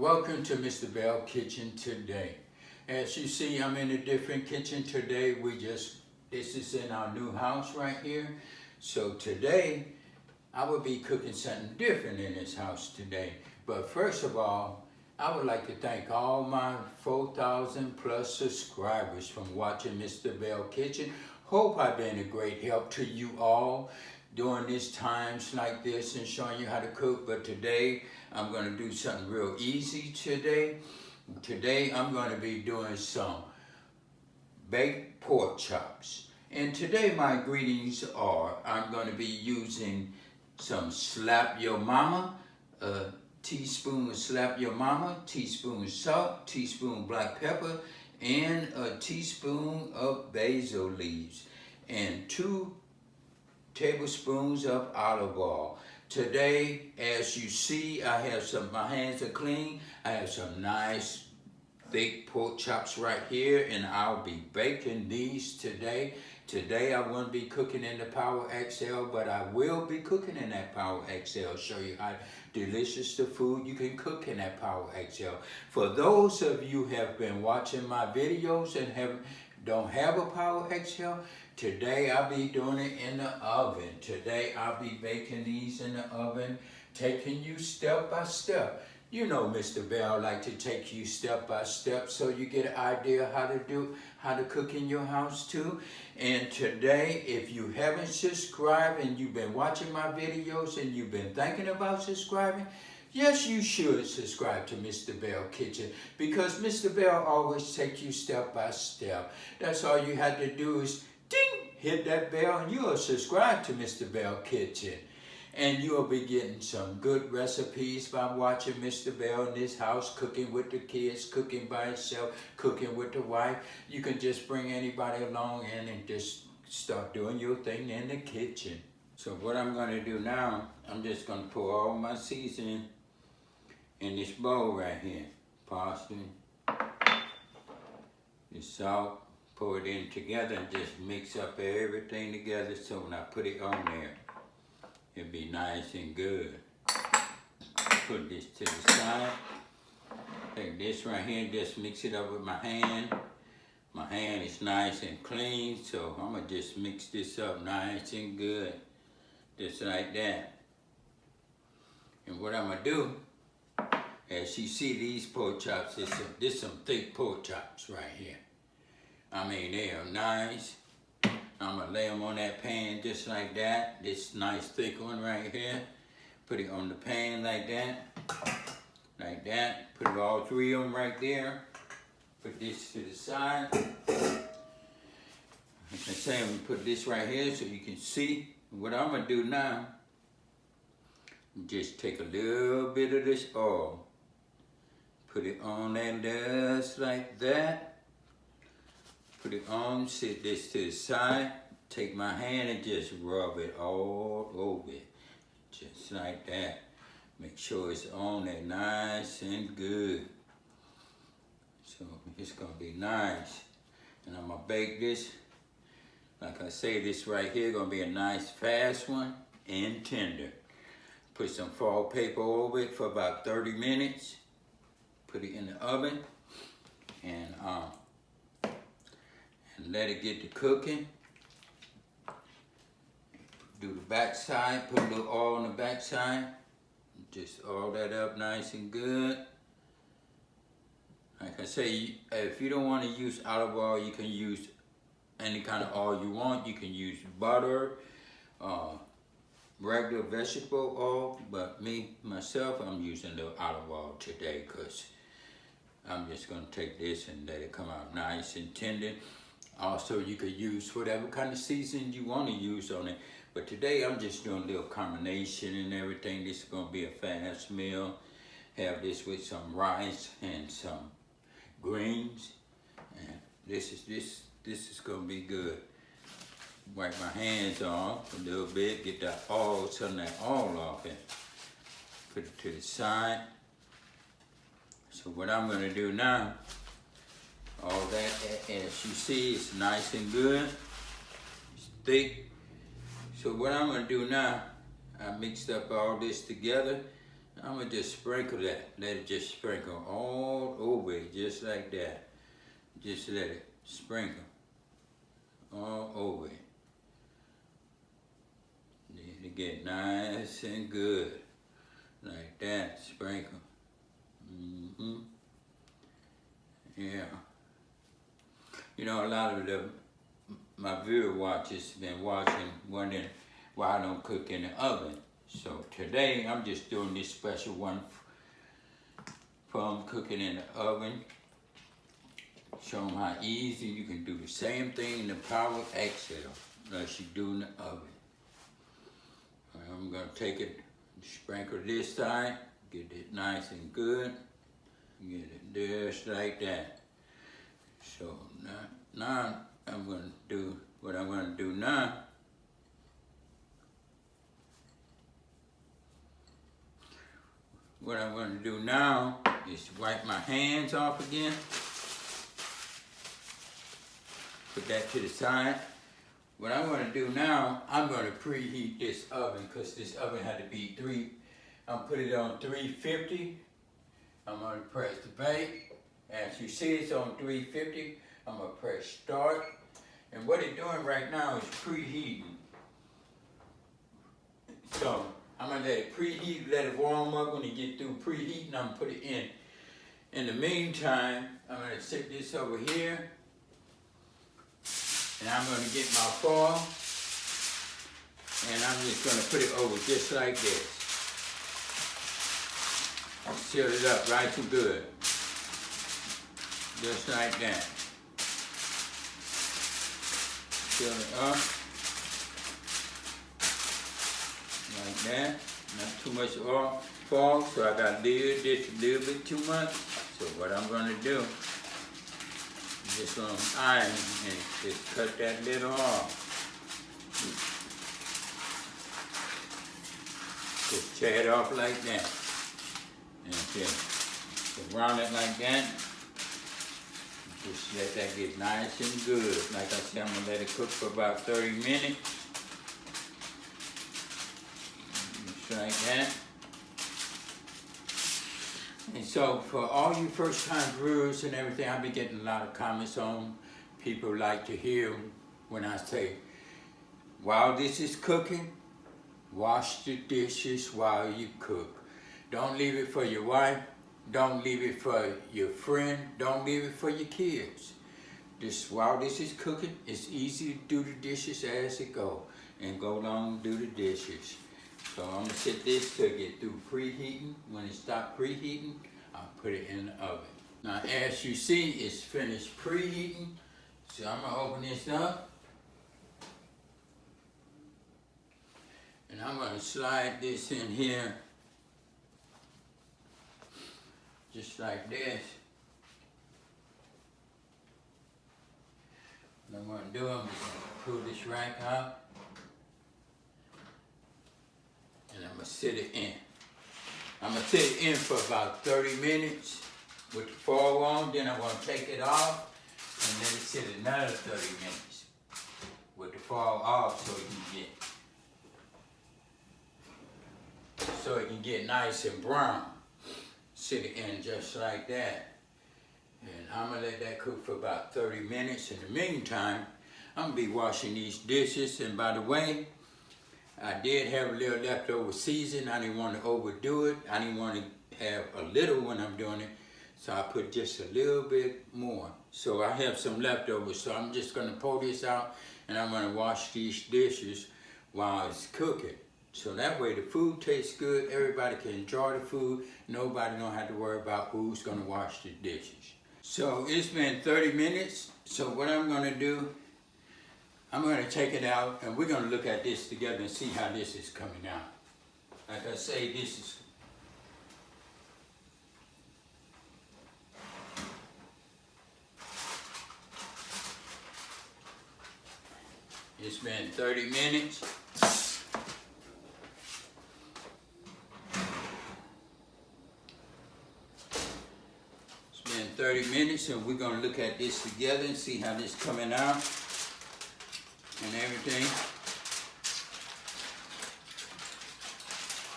Welcome to Mr. Belle Kitchen today. As you see, I'm in a different kitchen today. This is in our new house right here. So today, I will be cooking something different in this house today. But first of all, I would like to thank all my 4,000 plus subscribers from watching Mr. Belle Kitchen. Hope I've been a great help to you all during these times like this and showing you how to cook. But today, I'm going to do something real easy today. Today, I'm going to be doing some baked pork chops. And today, my ingredients are, I'm going to be using some Slap Your Mama, a teaspoon of Slap Your Mama, teaspoon of salt, teaspoon black pepper, and a teaspoon of Basil Leaves, and 2 tablespoons of olive oil. Today, as you see, I have my hands are clean. I have some nice thick pork chops right here, and I'll be baking these today. Today, I won't be cooking in the Power XL, but I will be cooking in that Power XL. Show you how delicious the food you can cook in that Power XL. For those of you who have been watching my videos and don't have a Power XL, today I'll be doing it in the oven. Today I'll be baking these in the oven, taking you step by step. You know Mr. Belle like to take you step by step so you get an idea how to cook in your house too. And today, if you haven't subscribed and you've been watching my videos and you've been thinking about subscribing, yes, you should subscribe to Mr. Belle Kitchen, because Mr. Belle always takes you step by step. That's all you have to do is ding, hit that bell, and you'll subscribe to Mr. Belle Kitchen. And you'll be getting some good recipes by watching Mr. Belle in this house, cooking with the kids, cooking by himself, cooking with the wife. You can just bring anybody along in and just start doing your thing in the kitchen. So what I'm going to do now, I'm just going to pour all my seasoning in this bowl right here. Parsley, the salt, pour it in together and just mix up everything together so when I put it on there, it'll be nice and good. Put this to the side. Take this right here and just mix it up with my hand. My hand is nice and clean, so I'm gonna just mix this up nice and good. Just like that. And what I'm gonna do, as you see these pork chops, this some thick pork chops right here. I mean, they are nice. I'm gonna lay them on that pan just like that. This nice thick one right here. Put it on the pan like that. Like that. Put all 3 of them right there. Put this to the side. Like I say, I'm gonna put this right here so you can see. What I'm gonna do now, just take a little bit of this oil. Put it on there just like that. Put it on, set this to the side. Take my hand and just rub it all over it. Just like that. Make sure it's on there nice and good. So it's gonna be nice. And I'm gonna bake this. Like I say, this right here gonna be a nice fast one and tender. Put some foil paper over it for about 30 minutes. Put it in the oven and let it get to cooking. Do the back side, put a little oil on the back side. Just oil that up nice and good. Like I say, if you don't want to use olive oil, you can use any kind of oil you want. You can use butter, regular vegetable oil, but myself, I'm using the olive oil today because I'm just going to take this and let it come out nice and tender. Also, you could use whatever kind of seasoning you want to use on it. But today, I'm just doing a little combination and everything. This is going to be a fast meal. Have this with some rice and some greens. And this is going to be good. Wipe my hands off a little bit. Get that oil, some of that oil off it. Put it to the side. So what I'm going to do now, all that, as you see, it's nice and good. It's thick. So what I'm going to do now, I mixed up all this together. I'm gonna just sprinkle that. Let it just sprinkle all over it, just like that. Just let it sprinkle all over it. Need to get nice and good, like that. Sprinkle. Yeah. You know, a lot of my viewer watchers been wondering why I don't cook in the oven. So today I'm just doing this special one from cooking in the oven. Show them how easy you can do the same thing in the power excel as you do in the oven. I'm gonna take it, sprinkle this side, get it nice and good, get it just like that. So now I'm gonna do what I'm gonna do now. What I'm going to do now is wipe my hands off again. Put that to the side. What I'm going to do now, I'm going to preheat this oven because this oven had to be I'm put it on 350. I'm going to press the bake. As you see, it's on 350. I'm going to press start. And what it's doing right now is preheating. So I'm gonna let it preheat, let it warm up. When it get through preheating, I'm gonna put it in. In the meantime, I'm gonna sit this over here, and I'm gonna get my foil, and I'm just gonna put it over just like this. Seal it up right and good, just like that. Seal it up. Like that, not too much oil fall, so I got to leave this a little bit too much. So what I'm going to do, I'm just going to iron and just cut that little off. Just tear it off like that. And just round it like that. Just let that get nice and good. Like I said, I'm going to let it cook for about 30 minutes. Like that. And so for all you first time viewers and everything, I've been getting a lot of comments on. People like to hear when I say, while this is cooking, wash the dishes while you cook. Don't leave it for your wife. Don't leave it for your friend. Don't leave it for your kids. Just while this is cooking, it's easy to do the dishes as it go. And go along and do the dishes. So I'm gonna sit this to get through preheating. When it stops preheating, I'll put it in the oven. Now as you see, it's finished preheating. So I'm gonna open this up. And I'm gonna slide this in here. Just like this. What I'm gonna do, I'm just gonna pull this rack out. And I'm gonna sit it in. I'm gonna sit it in for about 30 minutes with the foil on, then I'm gonna take it off and let it sit another 30 minutes with the foil off so it can get nice and brown. Sit it in just like that. And I'm gonna let that cook for about 30 minutes. In the meantime, I'm gonna be washing these dishes. And by the way, I did have a little leftover seasoning. I didn't want to overdo it. I didn't want to have a little when I'm doing it. So I put just a little bit more. So I have some leftovers. So I'm just going to pour this out and I'm going to wash these dishes while it's cooking. So that way the food tastes good. Everybody can enjoy the food. Nobody don't have to worry about who's going to wash the dishes. So it's been 30 minutes. So what I'm going to do, I'm going to take it out and we're going to look at this together and see how this is coming out. Like I say, this is it's been 30 minutes. It's been 30 minutes and we're going to look at this together and see how this is coming out. And everything.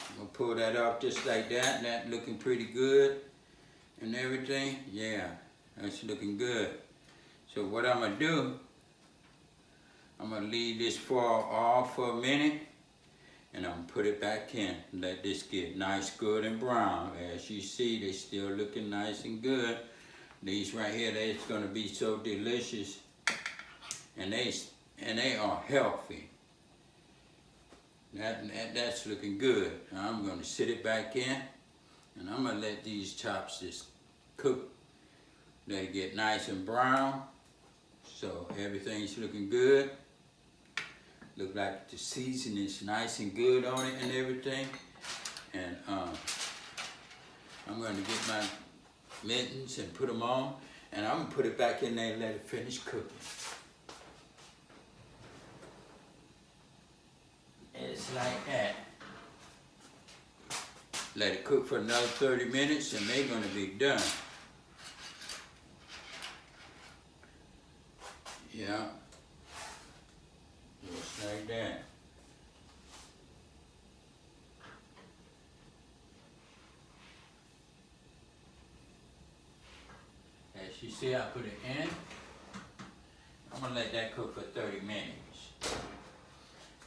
I'm gonna pull that off just like that, and that looking pretty good and everything. Yeah, that's looking good. So what I'm gonna do, I'm gonna leave this fall off for a minute, and I'm gonna put it back in. Let this get nice, good, and brown. As you see, they still looking nice and good. These right here, they're gonna be so delicious, and they are healthy. That's looking good. Now I'm gonna sit it back in, and I'm gonna let these chops just cook. They get nice and brown, so everything's looking good. Look like the seasoning is nice and good on it and everything. And I'm gonna get my mittens and put them on, and I'm gonna put it back in there and let it finish cooking. It's like that. Let it cook for another 30 minutes and they're gonna be done. Yeah. Just like that. As you see, I put it in. I'm gonna let that cook for 30 minutes.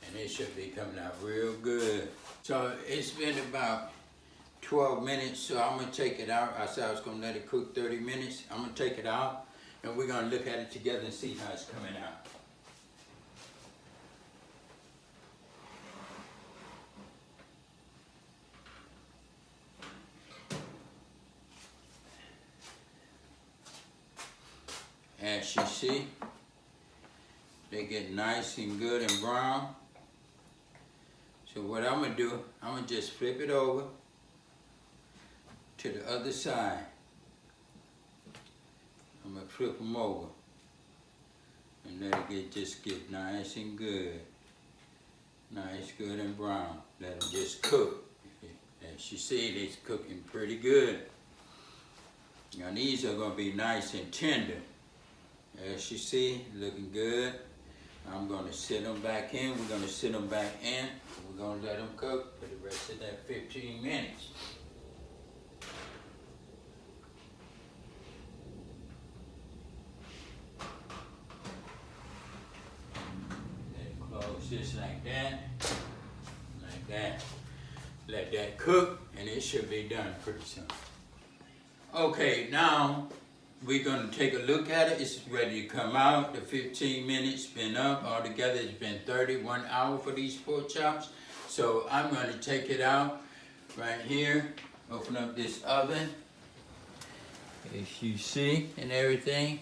And it should be coming out real good. So it's been about 12 minutes, so I'm gonna take it out. I said I was gonna let it cook 30 minutes. I'm gonna take it out, and we're gonna look at it together and see how it's coming out. As you see, they get nice and good and brown. So what I'm gonna do, I'm gonna just flip it over to the other side. I'm gonna flip them over and let it just get nice and good. Nice, good, and brown. Let them just cook. As you see, it's cooking pretty good. Now these are gonna be nice and tender. As you see, looking good. I'm gonna sit them back in. We're gonna sit them back in. We're gonna let them cook for the rest of that 15 minutes. Close this like that. Like that. Let that cook, and it should be done pretty soon. Okay, now we're gonna take a look at it. It's ready to come out. The 15 minutes been up. Altogether, it's been 31 hours for these pork chops. So I'm gonna take it out right here. Open up this oven. As you see and everything,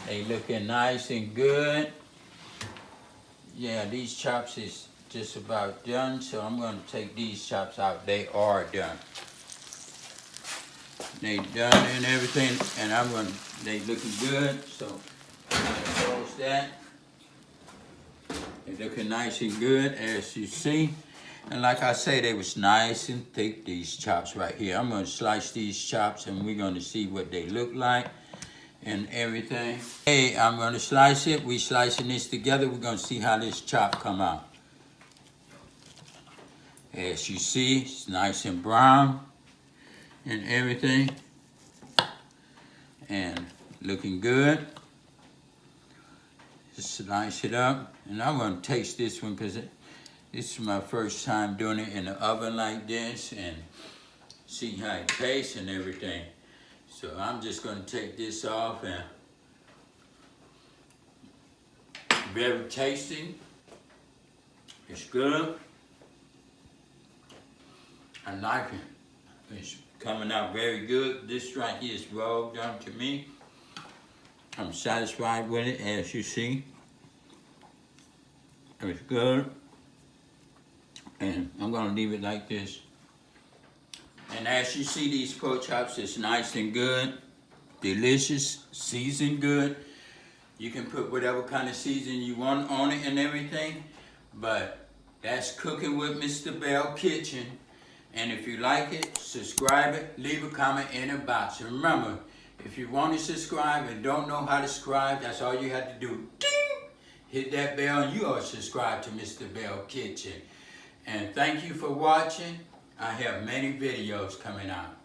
they looking nice and good. Yeah, these chops is just about done. So I'm gonna take these chops out. They are done. They done and everything, and they looking good, so I'm gonna close that. They looking nice and good, as you see. And like I say, they was nice and thick, these chops right here. I'm gonna slice these chops, and we're gonna see what they look like and everything. Hey, I'm gonna slice it. We slicing this together. We're gonna see how this chop come out. As you see, it's nice and brown and everything, and looking good. Just slice it up, and I'm gonna taste this one because this is my first time doing it in the oven like this, and see how it tastes and everything. So I'm just gonna take this off, and very tasty. It's good. I like it. It's coming out very good. This right here is well done to me. I'm satisfied with it, as you see. It's good. And I'm gonna leave it like this. And as you see, these pork chops is nice and good, delicious, seasoned good. You can put whatever kind of seasoning you want on it and everything. But that's Cooking with Mr. Belle Kitchen. And if you like it, subscribe it, leave a comment in the box. And remember, if you want to subscribe and don't know how to subscribe, that's all you have to do. Ding! Hit that bell and you are subscribed to Mr. Belle Kitchen. And thank you for watching. I have many videos coming out.